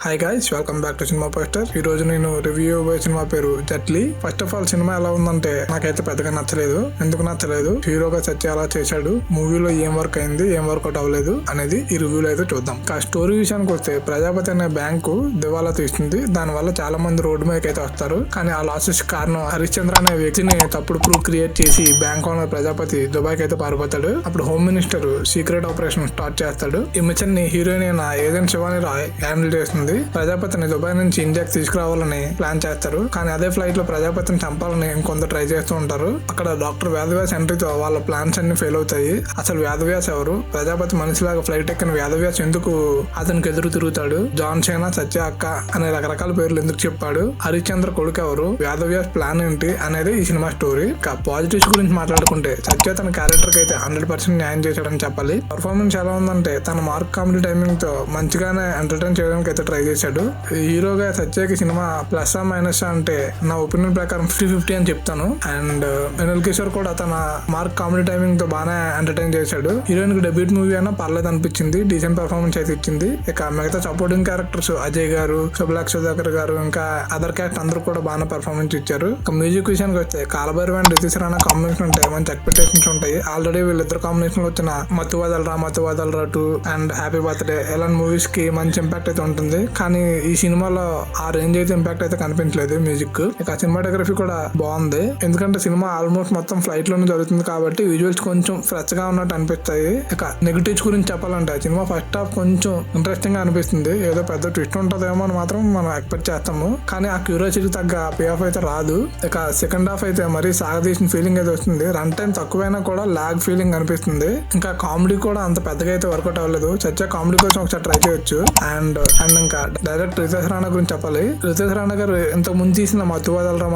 Hi guys, welcome back to cinema poster. ఈ రోజు నేను రివ్యూ ఇవ్వబోయే సినిమా పేరు జట్లీ. ఫస్ట్ ఆఫ్ ఆల్ సినిమా ఎలా ఉందంటే నాకైతే పెద్దగా నచ్చలేదు. ఎందుకు నచ్చలేదు, హీరోగా సత్య అలా చేశాడు, మూవీలో ఏం వర్క్ అయింది ఏం వర్కౌట్ అవ్వలేదు అనేది ఈ రివ్యూలో అయితే చూద్దాం. స్టోరీ విషయానికి వస్తే ప్రజాపతి అనే బ్యాంకు దివాలా తీస్తుంది. దాని వల్ల చాలా మంది రోడ్డు మీద అయితే వస్తారు. కానీ ఆ లాసెస్ కారణం హరిశ్చంద్ర అనే వ్యక్తిని తప్పుడు ప్రూఫ్ క్రియేట్ చేసి బ్యాంక్ ఓనర్ ప్రజాపతి దుబాయ్ అయితే పారిపోతాడు. అప్పుడు home minister secret operation start చేస్తాడు. ఈ మిషన్ ని హీరోయిన్ అయిన ఏజెంట్ శివాని రాయ్ హ్యాండిల్ చేస్తుంది. ప్రజాపతిని దుబాయ్ నుంచి ఇండియాకి తీసుకురావాలని ప్లాన్ చేస్తారు. కానీ అదే ఫ్లైట్ లో ప్రజాపతిని చంపాలని ఇంకొంత ట్రై చేస్తూ ఉంటారు. అక్కడ డాక్టర్ వేదవ్యాస్ ఎంట్రీతో వాళ్ళ ప్లాన్స్ అన్ని ఫెయిల్ అవుతాయి. అసలు వేదవ్యాస్ ఎవరు, ప్రజాపతి మనిషిలాగా ఫ్లైట్ ఎక్కిన వేదవ్యాస్ ఎందుకు అతనికి ఎదురు తిరుగుతాడు, జాన్ సేనా, సత్య అక్క అనే రకరకాల పేర్లు ఎందుకు చెప్పాడు, హరిశ్చంద్ర కొడుకు ఎవరు, వేదవ్యాస్ ప్లాన్ ఏంటి అనేది ఈ సినిమా స్టోరీ. పాజిటివ్స్ గురించి మాట్లాడుకుంటే సత్య తన క్యారెక్టర్ కి అయితే 100% న్యాయం చేశాడని చెప్పాలి. పర్ఫార్మెన్స్ ఎలా ఉందంటే తన మార్క్ కామెడీ టైమింగ్ తో మంచిగానే ఎంటర్టైన్ చేయడానికి అయితే ట్రై చేశాడు. హీరోగా సత్యకి సినిమా ప్లస్ మైనస్ అంటే నా ఒపీనియన్ ప్రకారం 50-50 అని చెప్తాను. అండ్ వెనల్ కిషోర్ కూడా తన మార్క్ కామెడీ టైమింగ్ తో బాగానే ఎంటర్టైన్ చేశాడు. హీరోయిన్ కి డెబ్యూట్ మూవీ అయినా పర్లేదు అనిపించింది, డీసెంట్ పర్ఫార్మెన్స్ అయితే ఇచ్చింది. ఇక మిగతా సపోర్టింగ్ క్యారెక్టర్స్ అజయ్ గారు, శుభలాక్ సుధాకర్ గారు, ఇంకా అదర్ క్యారెక్టర్ అందరూ కూడా బాగానే పర్ఫార్మెన్స్ ఇచ్చారు. ఇక మ్యూజిక్ విషయానికి వస్తే కాలభైరవ్ అండ్ రితీష్ రాణా కాంబినేషన్ ఉంటాయి, మంచి ఎక్స్పెక్టేషన్స్ ఉంటాయి. ఆల్రెడీ వీళ్ళిద్దరు కాంబినేషన్ లో వచ్చిన మత్తు వదలరా 2 అండ్ హ్యాపీ బర్త్డే ఇలాంటి మూవీస్ కి మంచి ఇంపాక్ట్ అయితే ఉంటుంది. కానీ ఈ సినిమాలో ఆ రేంజ్ అయితే ఇంపాక్ట్ అయితే కనిపించలేదు మ్యూజిక్. ఇక సినిమాటోగ్రఫీ కూడా బాగుంది, ఎందుకంటే సినిమా ఆల్మోస్ట్ మొత్తం ఫ్లైట్ లోనే జరుగుతుంది కాబట్టి విజువల్స్ కొంచెం ఫ్రెష్ గా ఉన్నట్టు అనిపిస్తాయి. ఇక నెగిటివ్స్ గురించి చెప్పాలంటే సినిమా ఫస్ట్ హాఫ్ కొంచెం ఇంట్రెస్టింగ్ గా అనిపిస్తుంది. ఏదో పెద్ద ట్విస్ట్ ఉంటుందేమో అని మాత్రం మనం ఎక్స్పెక్ట్ చేస్తాము, కానీ ఆ క్యూరియాసిటీ తగ్గ పే ఆఫ్ అయితే రాదు. ఇక సెకండ్ హాఫ్ అయితే మరీ సాగదీసిన ఫీలింగ్ అయితే వస్తుంది. రన్ టైం తక్కువైనా కూడా లాగ్ ఫీలింగ్ అనిపిస్తుంది. ఇంకా కామెడీ కూడా అంత పెద్దగా అయితే వర్కౌట్ అవ్వలేదు. సత్య కామెడీ కోసం ఒకసారి ట్రై చేయొచ్చు. అండ్ ఇంకా డైరెక్ట్ రితేష్ రాణా గురించి చెప్పాలి. రితేష్ రాణా గారు ఇంతకు ముందు తీసిన మత్తు వదలరా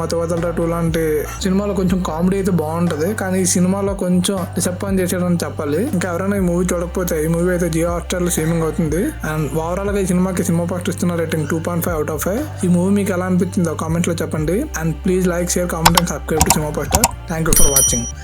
2 లాంటి సినిమాలో కొంచెం కామెడీ అయితే బాగుంటది, కానీ ఈ సినిమాలో కొంచెం డిసప్పాయింట్ చేసాడని చెప్పాలి. ఇంకా ఎవరైనా ఈ మూవీ చూడకపోతే ఈ మూవీ అయితే జియో హాట్‌స్టార్ లో స్ట్రీమింగ్ అవుతుంది. అండ్ ఓవరాల్ గా ఈ సినిమాకి సినిమా పోస్ట్ ఇస్తున్న రేటింగ్ 2.5/5. ఈ మూవీ మీకు ఎలా అనిపించిందో కామెంట్ లో చెప్పండి. And please like, share, comment and subscribe to cinema poster. Thank you for watching.